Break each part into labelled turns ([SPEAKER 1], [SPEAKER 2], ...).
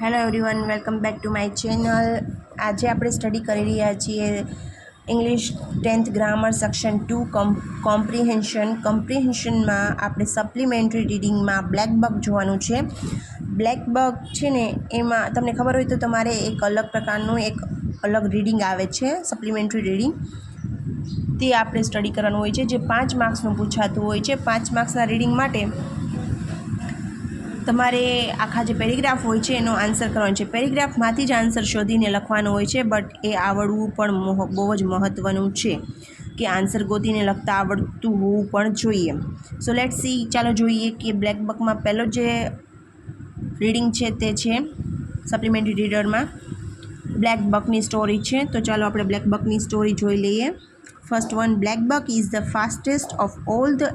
[SPEAKER 1] Hello everyone, welcome back to my channel. આજે આપણે study કરી રહ્યા છીએ ઇંગ્લિશ 10th ગ્રામર સેક્શન 2 કોમ્પ્રિહેન્શનમાં આપણે સપ્લિમેન્ટરી રીડિંગમાં બ્લેક બક જોવાનું છે. બ્લેક બક છે ને, એમાં તમને ખબર હોય તો તમારે એક અલગ પ્રકારનું એક અલગ રીડિંગ આવે છે, સપ્લિમેન્ટરી રીડિંગ. તે આપણે સ્ટડી કરવાનું હોય છે, જે 5 માર્ક્સનું પૂછાતું હોય છે. 5 માર્ક્સના રીડિંગ માટે તમારે આખા જે પેરેગ્રાફ હોય છે એનો આન્સર કરવાનો છે. પેરેગ્રાફમાંથી જ આન્સર શોધીને લખવાનો હોય છે, બટ એ આવડવું પણ બહુ જ મહત્ત્વનું છે કે આન્સર ગોતીને લખતા આવડતું હોવું પણ જોઈએ. સો લેટ્સ સી, ચાલો જોઈએ કે બ્લેક બકમાં પહેલો જે રીડિંગ છે તે છે સપ્લિમેન્ટરી રીડરમાં બ્લેક બકની સ્ટોરી છે. તો ચાલો આપણે બ્લેક બકની સ્ટોરી જોઈ લઈએ. First one, black buck is the fastest of all the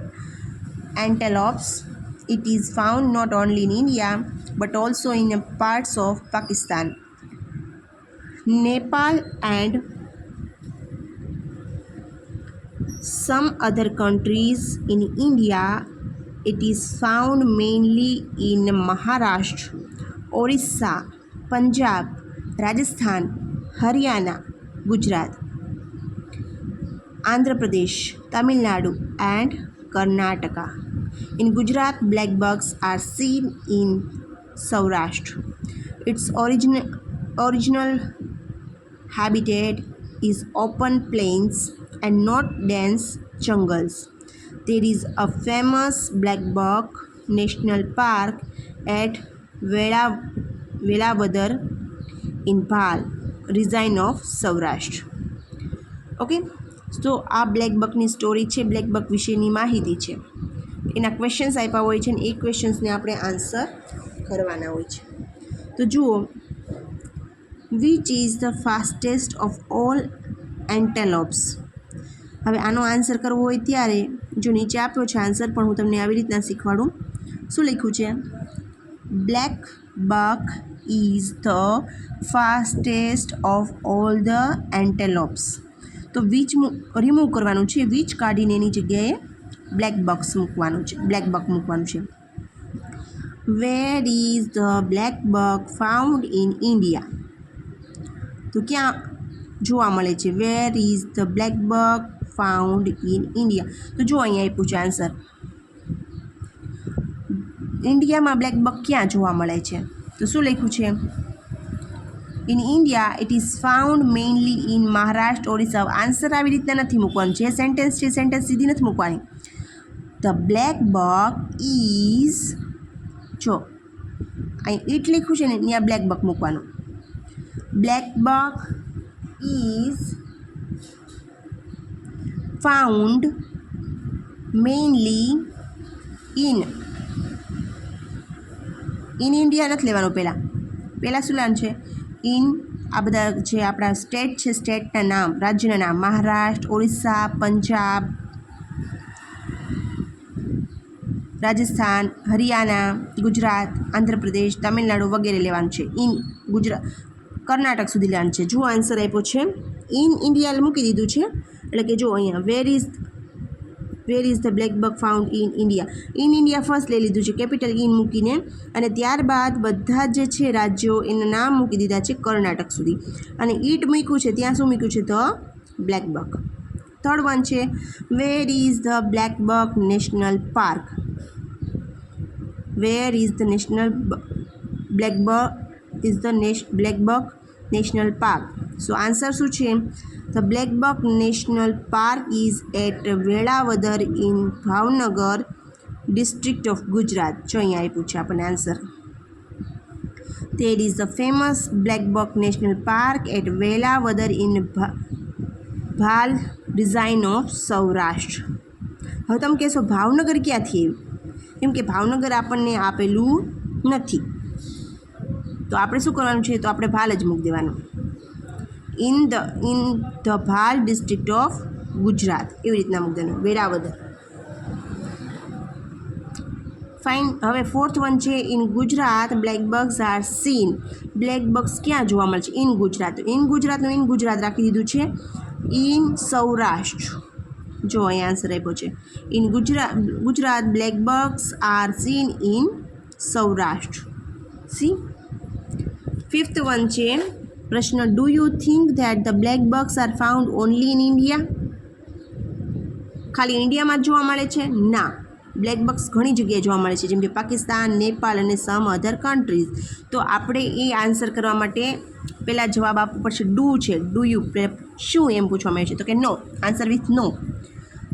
[SPEAKER 1] antelopes. It is found not only in India but also in parts of Pakistan, Nepal and some other countries. In India, it is found mainly in Maharashtra, Orissa, Punjab, Rajasthan, Haryana, Gujarat, Andhra Pradesh, Tamil Nadu and Karnataka. In Gujarat, black bucks are seen in Saurashtra. Its original habitat is open plains and not dense jungles. There is a famous black buck national park at Velavadar in Bhal, region of Saurashtra. Okay, તો આ black બકની story છે, black buck વિશેની માહિતી છે. એના questions આપ્યા હોય છે અને એ ક્વેશ્ચન્સને આપણે આન્સર કરવાના હોય છે. તો જુઓ, which is the fastest of all antelopes. હવે આનો આન્સર કરવો હોય ત્યારે જો નીચે આપ્યો છે આન્સર, પણ હું તમને આવી રીતના શીખવાડું. શું લખ્યું છે? Black buck is the fastest of all the antelopes. તો વિચ રિમૂવ કરવાનું છે, વિચ કાઢીને એની જગ્યાએ બ્લેક બક્સ મૂકવાનું છે, બ્લેક બક મૂકવાનું છે. Where is the black buck found in India. તો ક્યાં જોવા મળે છે? Where is the black buck found in India. તો જો અહીંયા આપ્યું છે આન્સર, ઇન્ડિયામાં બ્લેક બક ક્યાં જોવા મળે છે? તો શું લખ્યું છે? In India it is found mainly in Maharashtra, Orissa. Answer આવી રીતના નથી મૂકવાનું, જે સેન્ટેન્સ છે સેન્ટેન્સ સીધી નથી મૂકવાની. ધ બ્લેક બક ઇઝ, જો અહીં ઇટ લખ્યું છે ને, ત્યાં બ્લેક બક મૂકવાનું. Black buck is found mainly in India નથી લેવાનું, પહેલાં શું લેવાનું છે? ઇન આ બધા જે આપણા સ્ટેટ છે, સ્ટેટના નામ, રાજ્યના નામ, મહારાષ્ટ્ર, ઓરિસ્સા, પંજાબ, રાજસ્થાન, હરિયાણા, ગુજરાત, આંધ્રપ્રદેશ, તમિલનાડુ વગેરે લેવાનું છે. ઇન ગુજરાત, કર્ણાટક સુધી લેવાનું છે. જો આન્સર આપ્યો છે ઇન ઇન્ડિયા મૂકી દીધું છે, એટલે કે જો અહીંયા વેર is the black buck found in India. In India first લઈ લીધું છે, કેપિટલ ઇન મૂકીને, અને ત્યારબાદ બધા જે છે રાજ્યો એના નામ મૂકી દીધા છે કર્ણાટક સુધી, અને ઈટ મૂક્યું છે ત્યાં શું મૂક્યું છે? The black buck. Third one છે, where is the black buck national park. Where is the black buck national park. So answer શું છે? The black buck national park is at Velavadar in Bhavnagar district of Gujarat. જો અહીંયા આપ્યું છે આપણને answer. There is the famous black buck national park at Velavadar in Bhal, region of Saurashtra. હવે તમે કહેશો ભાવનગર ક્યાંથી આવ્યું? કેમ કે ભાવનગર આપણને આપેલું નથી, તો આપણે શું કરવાનું છે? તો આપણે ભાલ જ મૂકી દેવાનું. In the Bhal district of Gujarat, એવી રીતના મૂકી દેવાનું, વેળાવદર. ફાઇન. હવે ફોર્થ વન છે, in Gujarat black bucks are seen. Black bucks ક્યાં જોવા મળે છે? ઇન ગુજરાત. ઇન ગુજરાતનું ઇન ગુજરાત રાખી દીધું છે. ઇન સૌરાષ્ટ્ર, જો અહીંયા આન્સર આપ્યો છે. In Gujarat black bucks are seen in Saurashtra. See 5th one છે પ્રશ્ન, do you think that the black bugs are found only in India? ખાલી ઇન્ડિયામાં જ જોવા મળે છે? ના, બ્લેક બગ્સ ઘણી જગ્યાએ જોવા મળે છે, જેમ કે પાકિસ્તાન, નેપાળ અને સમ અધર કન્ટ્રીઝ. તો આપણે એ આન્સર કરવા માટે પહેલાં જવાબ આપવો પડશે ડુ છે, ડુ યુ, શું એમ પૂછવામાં આવે છે, તો કે no, answer with no.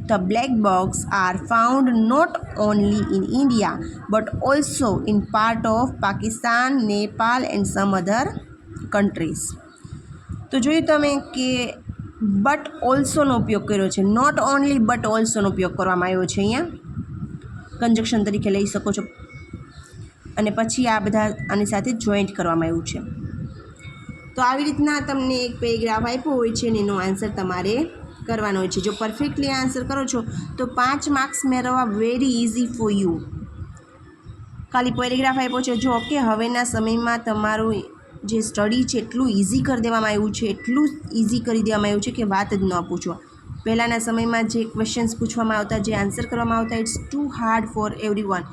[SPEAKER 1] The black bugs are found not only in India but also in part of Pakistan, Nepal and some other countries. તો જોયું તમે કે બટ ઓલ્સોનો ઉપયોગ કર્યો છે, નોટ ઓનલી બટ ઓલ્સોનો ઉપયોગ કરવામાં આવ્યો છે. અહીંયા કંજક્શન તરીકે લઈ શકો છો અને પછી આ બધા આની સાથે જોઈન્ટ કરવામાં આવ્યું છે. તો આવી રીતના તમને એક પેરેગ્રાફ આપ્યો હોય છે અને એનો આન્સર તમારે કરવાનો હોય છે. જો પરફેક્ટલી આન્સર કરો છો તો 5 માર્ક્સ મેળવવા વેરી ઇઝી ફોર યુ. ખાલી પેરેગ્રાફ આપ્યો છે, જો ઓકે હવેના સમયમાં તમારું જે સ્ટડી છે એટલું ઇઝી કરી દેવામાં આવ્યું છે, એટલું ઇઝી કરી દેવામાં આવ્યું છે કે વાત જ ન પૂછો. પહેલાંના સમયમાં જે ક્વેશ્ચન્સ પૂછવામાં આવતા, જે આન્સર કરવામાં આવતા, it's too hard for everyone.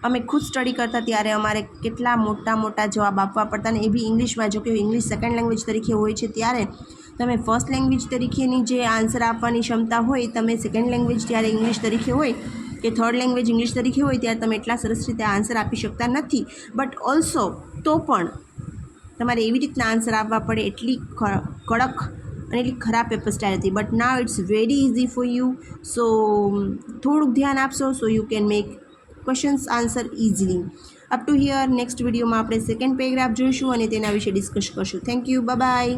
[SPEAKER 1] અમે ખુદ સ્ટડી કરતા ત્યારે અમારે કેટલા મોટા મોટા જવાબ આપવા પડતા, ને એ બી ઇંગ્લિશમાં. જો કે ઇંગ્લિશ સેકન્ડ લેંગ્વેજ તરીકે હોય છે ત્યારે તમે ફર્સ્ટ લેંગ્વેજ તરીકેની જે આન્સર આપવાની ક્ષમતા હોય, તમે સેકન્ડ લેંગ્વેજ જ્યારે ઇંગ્લિશ તરીકે હોય કે થર્ડ લેંગ્વેજ ઇંગ્લિશ તરીકે હોય ત્યારે તમે એટલા સરસ રીતે આન્સર આપી શકતા નથી. બટ ઓલ્સો તો પણ તમારે એવી રીતના આન્સર આપવા પડે, એટલી કડક અને એટલી ખરાબ પેપર સ્ટાઇલ હતી. But now it's very easy for you. So થોડુંક ધ્યાન આપશો so you can make questions answer easily. Up to here. Next વિડીયોમાં આપણે સેકન્ડ પેરેગ્રાફ જોઈશું અને તેના વિશે ડિસ્કસ કરશું. Thank you, bye bye.